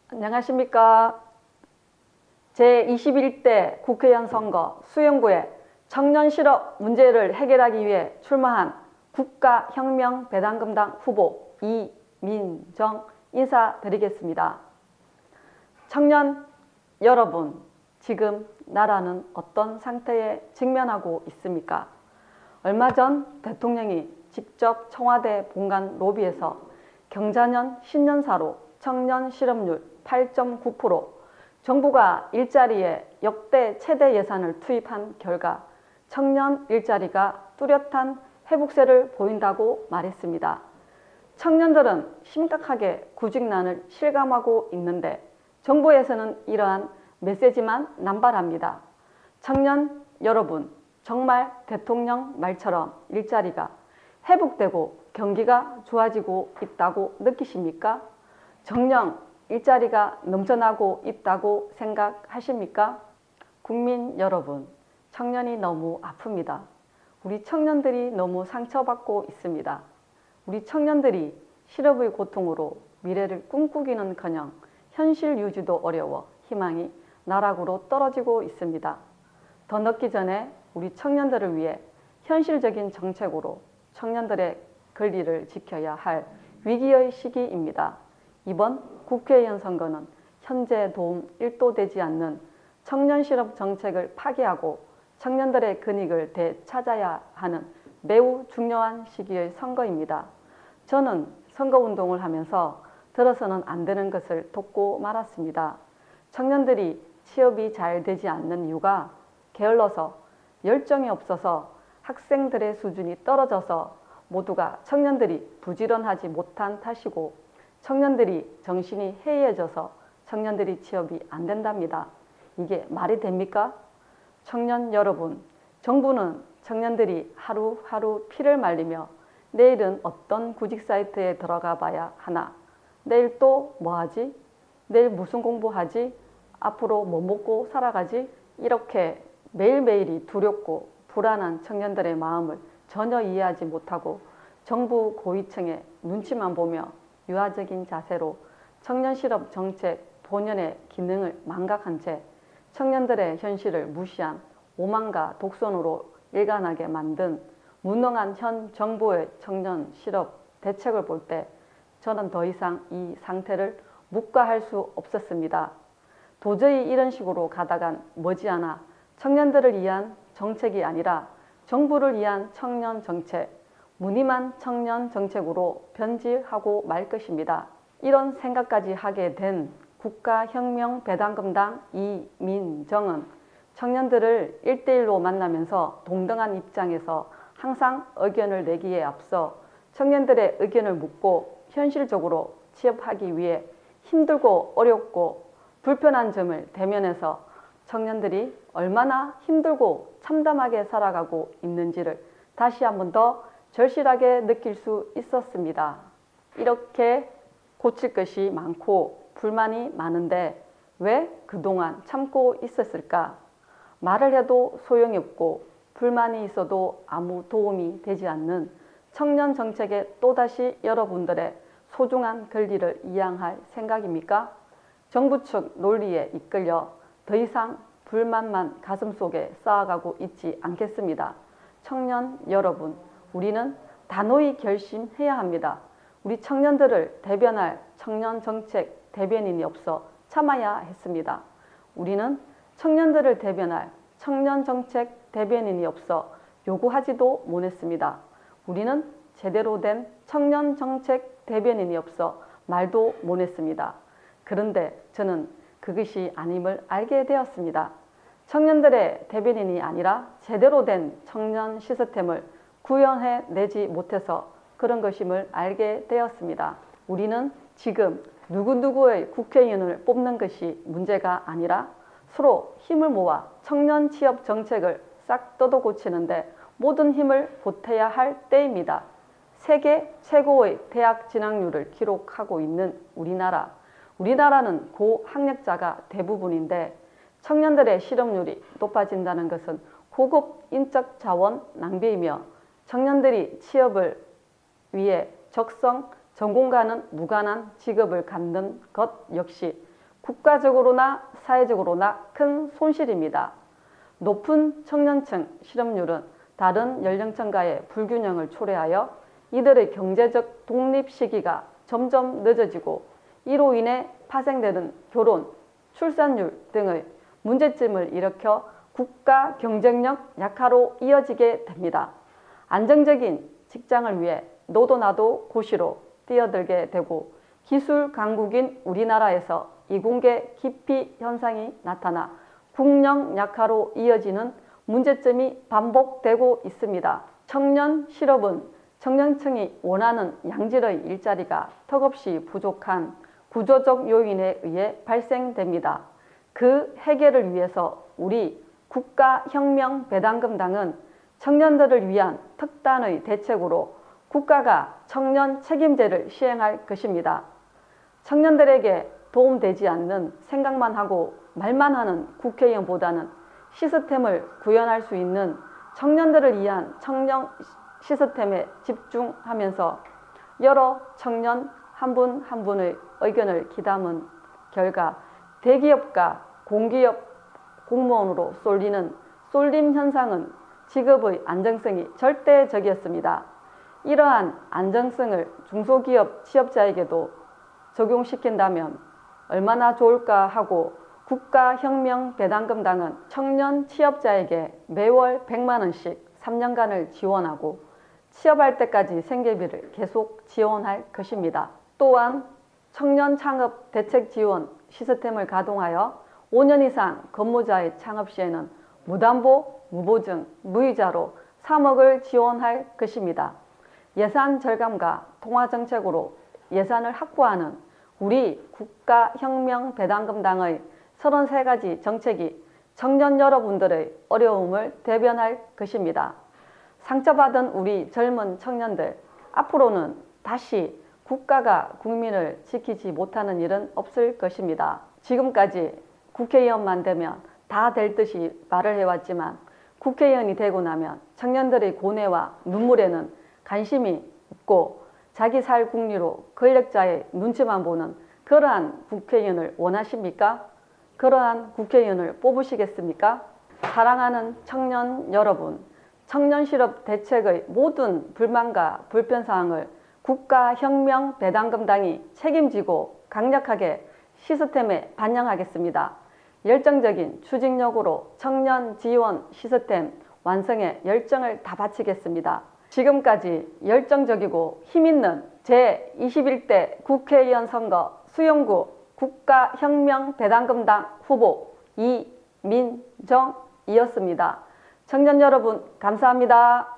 안녕하십니까. 제21대 국회의원 선거 수영구에 청년 실업 문제를 해결하기 위해 출마한 국가혁명배당금당 후보 이민정 인사드리겠습니다. 청년 여러분, 지금 나라는 어떤 상태에 직면하고 있습니까? 얼마 전 대통령이 직접 청와대 본관 로비에서 경자년 신년사로 청년 실업률 8.9%, 정부가 일자리에 역대 최대 예산을 투입한 결과 청년 일자리가 뚜렷한 회복세를 보인다고 말했습니다. 청년들은 심각하게 구직난을 실감하고 있는데 정부에서는 이러한 메시지만 남발합니다. 청년 여러분, 정말 대통령 말처럼 일자리가 회복되고 경기가 좋아지고 있다고 느끼십니까? 정녕 일자리가 넘쳐나고 있다고 생각하십니까? 국민 여러분, 청년이 너무 아픕니다. 우리 청년들이 너무 상처받고 있습니다. 우리 청년들이 실업의 고통으로 미래를 꿈꾸기는커녕 현실 유지도 어려워 희망이 나락으로 떨어지고 있습니다. 더 늦기 전에 우리 청년들을 위해 현실적인 정책으로 청년들의 권리를 지켜야 할 위기의 시기입니다. 이번 국회의원 선거는 현재 도움 1도 되지 않는 청년 실업 정책을 파기하고 청년들의 권익을 되찾아야 하는 매우 중요한 시기의 선거입니다. 저는 선거운동을 하면서 들어서는 안 되는 것을 돕고 말았습니다. 청년들이 취업이 잘 되지 않는 이유가 게을러서, 열정이 없어서, 학생들의 수준이 떨어져서 모두가 청년들이 부지런하지 못한 탓이고 청년들이 정신이 해이해져서 청년들이 취업이 안 된답니다. 이게 말이 됩니까? 청년 여러분, 정부는 청년들이 하루하루 피를 말리며 내일은 어떤 구직 사이트에 들어가 봐야 하나? 내일 또 뭐 하지? 내일 무슨 공부하지? 앞으로 뭐 먹고 살아가지? 이렇게 매일매일이 두렵고 불안한 청년들의 마음을 전혀 이해하지 못하고 정부 고위층의 눈치만 보며 유화적인 자세로 청년 실업 정책 본연의 기능을 망각한 채 청년들의 현실을 무시한 오만과 독선으로 일관하게 만든 무능한 현 정부의 청년 실업 대책을 볼 때 저는 더 이상 이 상태를 묵과할 수 없었습니다. 도저히 이런 식으로 가다간 머지않아 청년들을 위한 정책이 아니라 정부를 위한 청년 정책, 무늬만 청년 정책으로 변질하고 말 것입니다. 이런 생각까지 하게 된 국가혁명배당금당 이민정은 청년들을 1대1로 만나면서 동등한 입장에서 항상 의견을 내기에 앞서 청년들의 의견을 묻고 현실적으로 취업하기 위해 힘들고 어렵고 불편한 점을 대면해서 청년들이 얼마나 힘들고 참담하게 살아가고 있는지를 다시 한 번 더 절실하게 느낄 수 있었습니다. 이렇게 고칠 것이 많고 불만이 많은데 왜 그동안 참고 있었을까? 말을 해도 소용이 없고 불만이 있어도 아무 도움이 되지 않는 청년 정책에 또다시 여러분들의 소중한 권리를 이양할 생각입니까? 정부 측 논리에 이끌려 더 이상 불만만 가슴속에 쌓아가고 있지 않겠습니다. 청년 여러분, 우리는 단호히 결심해야 합니다. 우리 청년들을 대변할 청년 정책 대변인이 없어 참아야 했습니다. 우리는 청년들을 대변할 청년 정책 대변인이 없어 요구하지도 못했습니다. 우리는 제대로 된 청년 정책 대변인이 없어 말도 못했습니다. 그런데 저는 그것이 아님을 알게 되었습니다. 청년들의 대변인이 아니라 제대로 된 청년 시스템을 구현해내지 못해서 그런 것임을 알게 되었습니다. 우리는 지금 누구누구의 국회의원을 뽑는 것이 문제가 아니라 서로 힘을 모아 청년 취업 정책을 싹 뜯어 고치는데 모든 힘을 보태야 할 때입니다. 세계 최고의 대학 진학률을 기록하고 있는 우리나라는 고학력자가 대부분인데 청년들의 실업률이 높아진다는 것은 고급 인적 자원 낭비이며 청년들이 취업을 위해 적성 전공과는 무관한 직업을 갖는 것 역시 국가적으로나 사회적으로나 큰 손실입니다. 높은 청년층 실업률은 다른 연령층과의 불균형을 초래하여 이들의 경제적 독립 시기가 점점 늦어지고 이로 인해 파생되는 결혼, 출산율 등의 문제점을 일으켜 국가 경쟁력 약화로 이어지게 됩니다. 안정적인 직장을 위해 너도 나도 고시로 뛰어들게 되고 기술 강국인 우리나라에서 이공계 기피 현상이 나타나 국력 약화로 이어지는 문제점이 반복되고 있습니다. 청년 실업은 청년층이 원하는 양질의 일자리가 턱없이 부족한 구조적 요인에 의해 발생됩니다. 그 해결을 위해서 우리 국가혁명배당금당은 청년들을 위한 특단의 대책으로 국가가 청년 책임제를 시행할 것입니다. 청년들에게 도움되지 않는 생각만 하고 말만 하는 국회의원보다는 시스템을 구현할 수 있는 청년들을 위한 청년 시스템에 집중하면서 여러 청년 한 분 한 분의 의견을 귀담은 결과 대기업과 공기업 공무원으로 쏠리는 쏠림 현상은 직업의 안정성이 절대적이었습니다. 이러한 안정성을 중소기업 취업자에게도 적용시킨다면 얼마나 좋을까 하고 국가혁명배당금당은 청년 취업자에게 매월 100만 원씩 3년간을 지원하고 취업할 때까지 생계비를 계속 지원할 것입니다. 또한 청년 창업 대책 지원 시스템을 가동하여 5년 이상 근무자의 창업 시에는 무담보, 무보증, 무이자로 3억을 지원할 것입니다. 예산 절감과 통화 정책으로 예산을 확보하는 우리 국가혁명배당금당의 33가지 정책이 청년 여러분들의 어려움을 대변할 것입니다. 상처받은 우리 젊은 청년들, 앞으로는 다시 국가가 국민을 지키지 못하는 일은 없을 것입니다. 지금까지 국회의원만 되면 다 될 듯이 말을 해왔지만 국회의원이 되고 나면 청년들의 고뇌와 눈물에는 관심이 없고 자기 살 궁리로 권력자의 눈치만 보는 그러한 국회의원을 원하십니까? 그러한 국회의원을 뽑으시겠습니까? 사랑하는 청년 여러분, 청년 실업 대책의 모든 불만과 불편사항을 국가혁명배당금당이 책임지고 강력하게 시스템에 반영하겠습니다. 열정적인 추진력으로 청년 지원 시스템 완성에 열정을 다 바치겠습니다. 지금까지 열정적이고 힘있는 제21대 국회의원 선거 수영구 국가혁명배당금당 후보 이민정이었습니다. 청년 여러분 감사합니다.